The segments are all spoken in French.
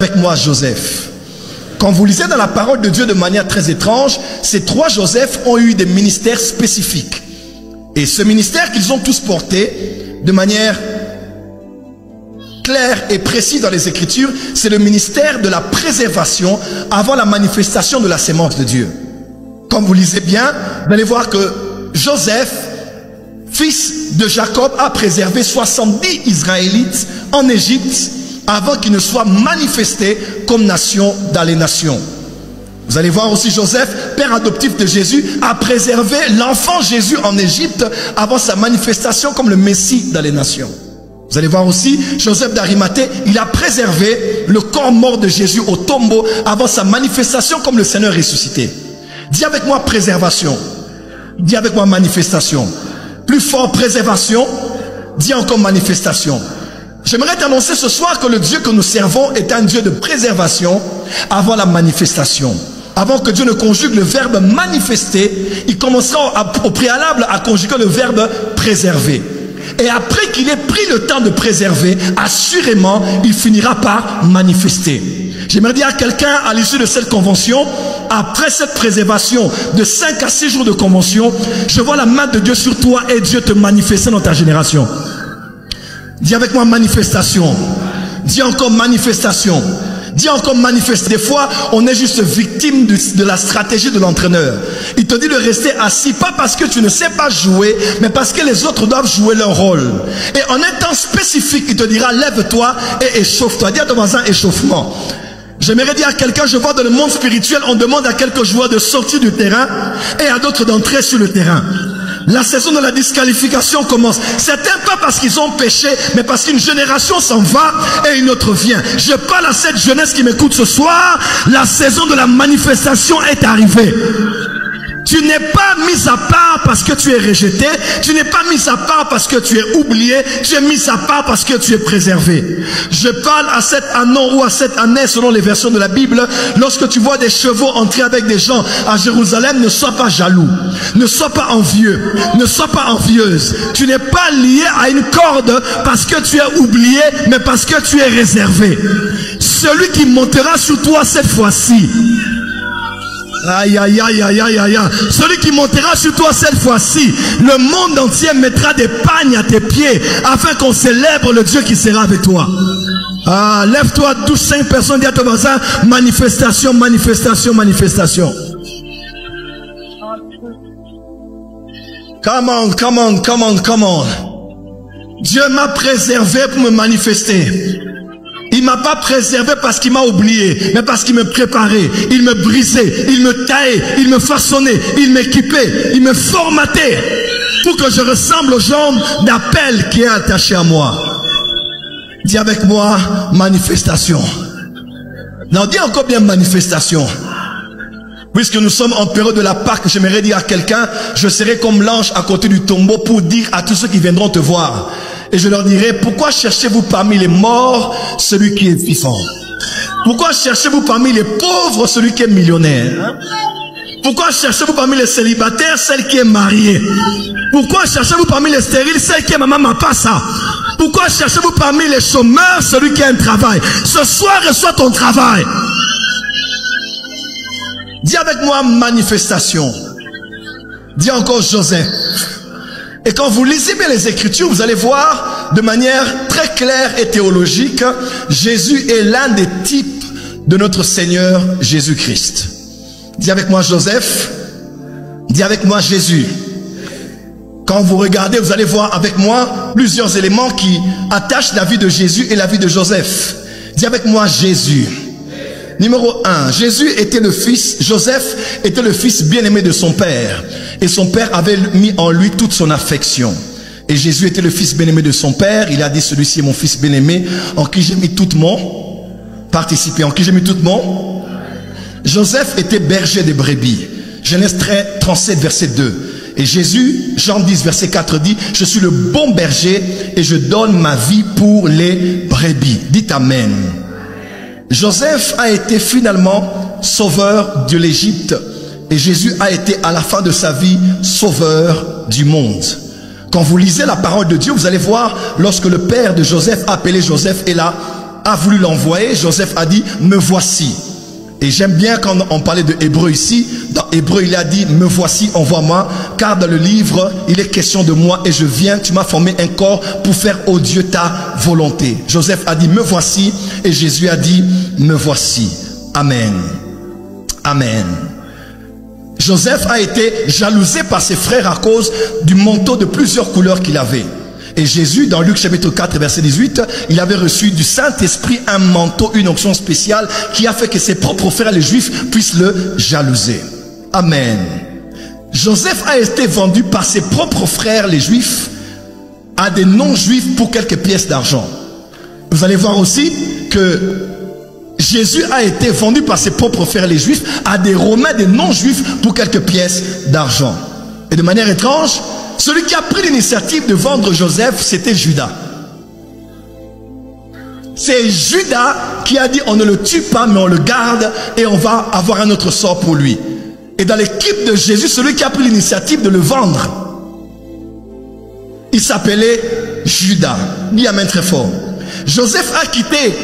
Avec moi Joseph. Quand vous lisez dans la parole de Dieu de manière très étrange, ces trois Joseph ont eu des ministères spécifiques. Et ce ministère qu'ils ont tous porté de manière claire et précise dans les Écritures, c'est le ministère de la préservation avant la manifestation de la sémence de Dieu. Comme vous lisez bien, vous allez voir que Joseph, fils de Jacob, a préservé 70 Israélites en Égypte avant qu'il ne soit manifesté comme nation dans les nations. Vous allez voir aussi Joseph, père adoptif de Jésus, a préservé l'enfant Jésus en Égypte avant sa manifestation comme le Messie dans les nations. Vous allez voir aussi Joseph d'Arimathée, il a préservé le corps mort de Jésus au tombeau avant sa manifestation comme le Seigneur ressuscité. Dis avec moi préservation. Dis avec moi manifestation. Plus fort préservation. Dis encore manifestation. J'aimerais t'annoncer ce soir que le Dieu que nous servons est un Dieu de préservation avant la manifestation. Avant que Dieu ne conjugue le verbe manifester, il commencera au préalable à conjuguer le verbe préserver. Et après qu'il ait pris le temps de préserver, assurément, il finira par manifester. J'aimerais dire à quelqu'un, à l'issue de cette convention, après cette préservation de 5 à 6 jours de convention, je vois la main de Dieu sur toi et Dieu te manifester dans ta génération. Dis avec moi manifestation. Dis encore manifestation. Dis encore manifester. Des fois, on est juste victime de la stratégie de l'entraîneur. Il te dit de rester assis, pas parce que tu ne sais pas jouer, mais parce que les autres doivent jouer leur rôle. Et en un temps spécifique, il te dira, lève-toi et échauffe-toi. Dis à ton voisin, échauffement. J'aimerais dire à quelqu'un, je vois dans le monde spirituel, on demande à quelques joueurs de sortir du terrain et à d'autres d'entrer sur le terrain. La saison de la disqualification commence. Certains pas parce qu'ils ont péché, mais parce qu'une génération s'en va et une autre vient. Je parle à cette jeunesse qui m'écoute ce soir. La saison de la manifestation est arrivée. Tu n'es pas mis à part parce que tu es rejeté. Tu n'es pas mis à part parce que tu es oublié. Tu es mis à part parce que tu es préservé. Je parle à cet anon ou à cette année selon les versions de la Bible. Lorsque tu vois des chevaux entrer avec des gens à Jérusalem, ne sois pas jaloux. Ne sois pas envieux. Ne sois pas envieuse. Tu n'es pas lié à une corde parce que tu es oublié, mais parce que tu es réservé. Celui qui montera sur toi cette fois-ci. Aïe, aïe, aïe, aïe, aïe, aïe. Celui qui montera sur toi cette fois-ci, le monde entier mettra des pagnes à tes pieds afin qu'on célèbre le Dieu qui sera avec toi. Ah, lève-toi, 12-5 personnes, dis à ton voisin, manifestation, manifestation, manifestation. Come on, come on, come on, come on. Dieu m'a préservé pour me manifester. Il m'a pas préservé parce qu'il m'a oublié, mais parce qu'il me préparait, il me brisait, il me taillait, il me façonnait, il m'équipait, il me formatait pour que je ressemble au genre d'appel qui est attaché à moi. Dis avec moi, manifestation. Non, dis encore bien manifestation. Puisque nous sommes en période de la Pâque, j'aimerais dire à quelqu'un, je serai comme l'ange à côté du tombeau pour dire à tous ceux qui viendront te voir. Et je leur dirai, pourquoi cherchez-vous parmi les morts celui qui est vivant? Pourquoi cherchez-vous parmi les pauvres celui qui est millionnaire? Pourquoi cherchez-vous parmi les célibataires celle qui est mariée? Pourquoi cherchez-vous parmi les stériles celle qui est maman mapassa? Pourquoi cherchez-vous parmi les chômeurs celui qui a un travail? Ce soir, reçois ton travail. Dis avec moi manifestation. Dis encore Joseph. Et quand vous lisez bien les Écritures, vous allez voir de manière très claire et théologique, Jésus est l'un des types de notre Seigneur Jésus-Christ. Dis avec moi Joseph. Dis avec moi Jésus. Quand vous regardez, vous allez voir avec moi plusieurs éléments qui attachent la vie de Jésus et la vie de Joseph. Dis avec moi Jésus. Numéro 1, Jésus était le fils, Joseph était le fils bien-aimé de son père. Et son père avait mis en lui toute son affection. Et Jésus était le fils bien-aimé de son père. Il a dit, celui-ci est mon fils bien-aimé, en qui j'ai mis tout mon participé, en qui j'ai mis tout mon. Joseph était berger des brebis. Genèse 37, verset 2. Et Jésus, Jean 10, verset 4 dit, je suis le bon berger et je donne ma vie pour les brebis. Dites Amen. Joseph a été finalement sauveur de l'Égypte et Jésus a été à la fin de sa vie sauveur du monde. Quand vous lisez la parole de Dieu, vous allez voir lorsque le père de Joseph appelé Joseph est là, a voulu l'envoyer, Joseph a dit, me voici. Et j'aime bien quand on parlait de Hébreu ici. Dans Hébreu, il a dit, me voici, envoie-moi. Car dans le livre, il est question de moi et je viens. Tu m'as formé un corps pour faire, ô Dieu, ta volonté. Joseph a dit, me voici. Et Jésus a dit, me voici. Amen. Amen. Joseph a été jalousé par ses frères à cause du manteau de plusieurs couleurs qu'il avait. Et Jésus, dans Luc chapitre 4, verset 18, il avait reçu du Saint-Esprit un manteau, une onction spéciale qui a fait que ses propres frères les Juifs puissent le jalouser. Amen. Joseph a été vendu par ses propres frères les Juifs à des non-Juifs pour quelques pièces d'argent. Vous allez voir aussi que Jésus a été vendu par ses propres frères les Juifs à des Romains, des non-Juifs pour quelques pièces d'argent. Et de manière étrange, celui qui a pris l'initiative de vendre Joseph, c'était Judas. C'est Judas qui a dit, on ne le tue pas, mais on le garde et on va avoir un autre sort pour lui. Et dans l'équipe de Jésus, celui qui a pris l'initiative de le vendre, il s'appelait Judas. Dis amen très fort. Joseph a quitté,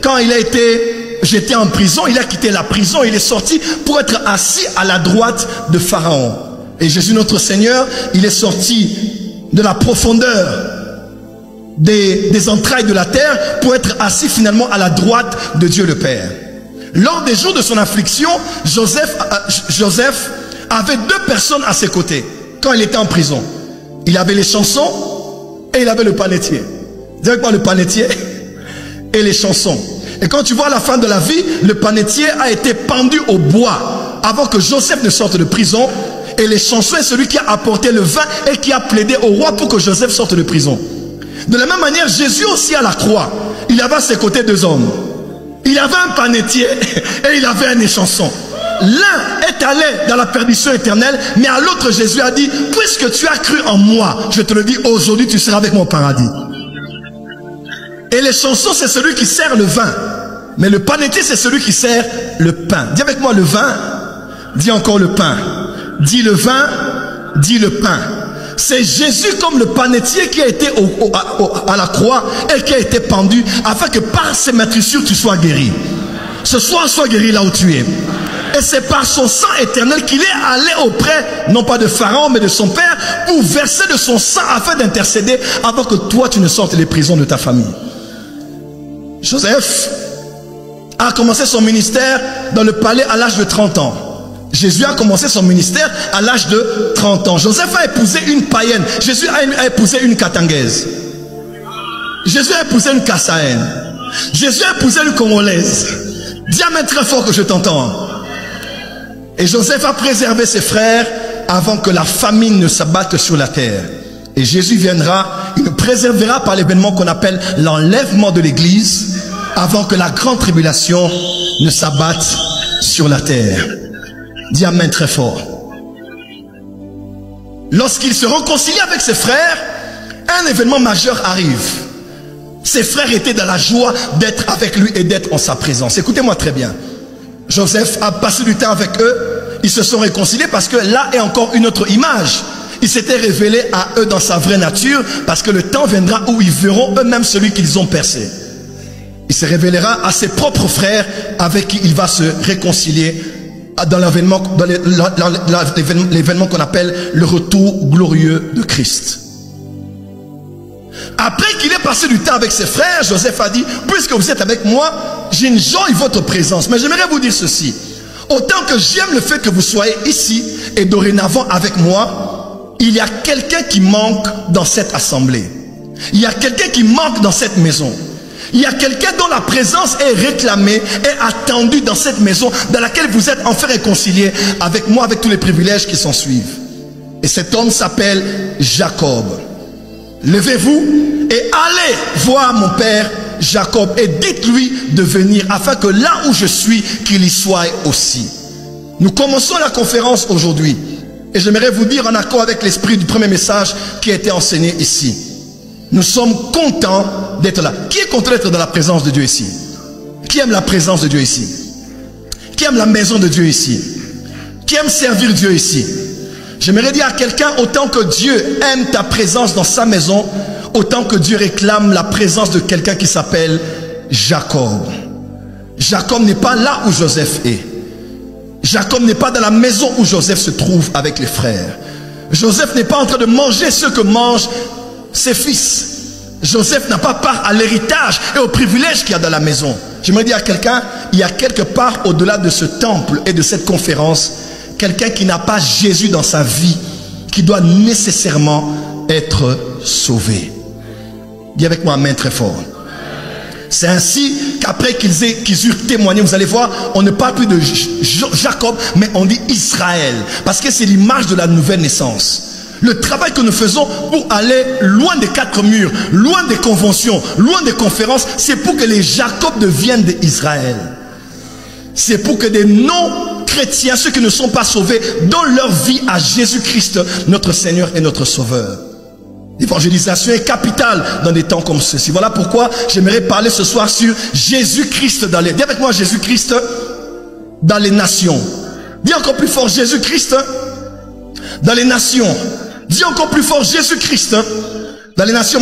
quand il a été jeté en prison, il a quitté la prison, il est sorti pour être assis à la droite de Pharaon. Et Jésus notre Seigneur, il est sorti de la profondeur des entrailles de la terre pour être assis finalement à la droite de Dieu le Père. Lors des jours de son affliction, Joseph avait deux personnes à ses côtés quand il était en prison. Il avait les chansons et il avait le panetier. Vous savez quoi, le panetier et les chansons. Et quand tu vois à la fin de la vie, le panetier a été pendu au bois avant que Joseph ne sorte de prison. Et les chansons est celui qui a apporté le vin et qui a plaidé au roi pour que Joseph sorte de prison. De la même manière, Jésus aussi à la croix, il avait à ses côtés deux hommes. Il avait un panetier et il avait un échanson. L'un est allé dans la perdition éternelle, mais à l'autre Jésus a dit, puisque tu as cru en moi, je te le dis aujourd'hui, tu seras avec moi au paradis. Et les chansons, c'est celui qui sert le vin. Mais le panetier, c'est celui qui sert le pain. Dis avec moi le vin, dis encore le pain. Dis le vin, dis le pain. C'est Jésus comme le panetier qui a été à la croix et qui a été pendu afin que par ses meurtrissures tu sois guéri. Ce soir, sois guéri là où tu es. Et c'est par son sang éternel qu'il est allé auprès, non pas de Pharaon, mais de son père, pour verser de son sang afin d'intercéder avant que toi tu ne sortes des prisons de ta famille. Joseph a commencé son ministère dans le palais à l'âge de 30 ans. Jésus a commencé son ministère à l'âge de 30 ans. Joseph a épousé une païenne. Jésus a épousé une katangaise. Jésus a épousé une kassaïenne. Jésus a épousé une congolaise. Dis amen très fort que je t'entends. Et Joseph a préservé ses frères avant que la famine ne s'abatte sur la terre. Et Jésus viendra, il nous préservera par l'événement qu'on appelle l'enlèvement de l'église avant que la grande tribulation ne s'abatte sur la terre. Dis amen très fort. Lorsqu'il se réconcilie avec ses frères, un événement majeur arrive. Ses frères étaient dans la joie d'être avec lui et d'être en sa présence. Écoutez-moi très bien. Joseph a passé du temps avec eux. Ils se sont réconciliés parce que là est encore une autre image. Il s'était révélé à eux dans sa vraie nature parce que le temps viendra où ils verront eux-mêmes celui qu'ils ont percé. Il se révélera à ses propres frères avec qui il va se réconcilier dans l'événement qu'on appelle le retour glorieux de Christ. Après qu'il ait passé du temps avec ses frères, Joseph a dit, puisque vous êtes avec moi, j'enjoie votre présence. Mais j'aimerais vous dire ceci. Autant que j'aime le fait que vous soyez ici et dorénavant avec moi, il y a quelqu'un qui manque dans cette assemblée. Il y a quelqu'un qui manque dans cette maison. Il y a quelqu'un dont la présence est réclamée et attendue dans cette maison dans laquelle vous êtes enfin réconciliés avec moi, avec tous les privilèges qui s'en suivent. Et cet homme s'appelle Jacob. Levez-vous et allez voir mon père Jacob et dites-lui de venir afin que là où je suis, qu'il y soit aussi. Nous commençons la conférence aujourd'hui et j'aimerais vous dire en accord avec l'esprit du premier message qui a été enseigné ici. Nous sommes contents d'être là. Qui est content d'être dans la présence de Dieu ici? Qui aime la présence de Dieu ici? Qui aime la maison de Dieu ici? Qui aime servir Dieu ici? J'aimerais dire à quelqu'un, autant que Dieu aime ta présence dans sa maison, autant que Dieu réclame la présence de quelqu'un qui s'appelle Jacob. Jacob n'est pas là où Joseph est. Jacob n'est pas dans la maison où Joseph se trouve avec les frères. Joseph n'est pas en train de manger ce que mangent ses fils. Joseph n'a pas part à l'héritage et au privilège qu'il y a dans la maison. J'aimerais dire à quelqu'un, il y a quelque part au-delà de ce temple et de cette conférence, quelqu'un qui n'a pas Jésus dans sa vie, qui doit nécessairement être sauvé. Dis avec moi amen très fort. C'est ainsi qu'après qu'ils eurent témoigné, vous allez voir, on ne parle plus de Jacob, mais on dit Israël. Parce que c'est l'image de la nouvelle naissance. Le travail que nous faisons pour aller loin des quatre murs, loin des conventions, loin des conférences, c'est pour que les Jacob deviennent des Israël. C'est pour que des non-chrétiens, ceux qui ne sont pas sauvés, donnent leur vie à Jésus-Christ, notre Seigneur et notre Sauveur. L'évangélisation est capitale dans des temps comme ceci. Voilà pourquoi j'aimerais parler ce soir sur Jésus-Christ dans les... Dis avec moi Jésus-Christ dans les nations. Dis encore plus fort Jésus-Christ dans les nations. Dis encore plus fort Jésus-Christ dans les nations.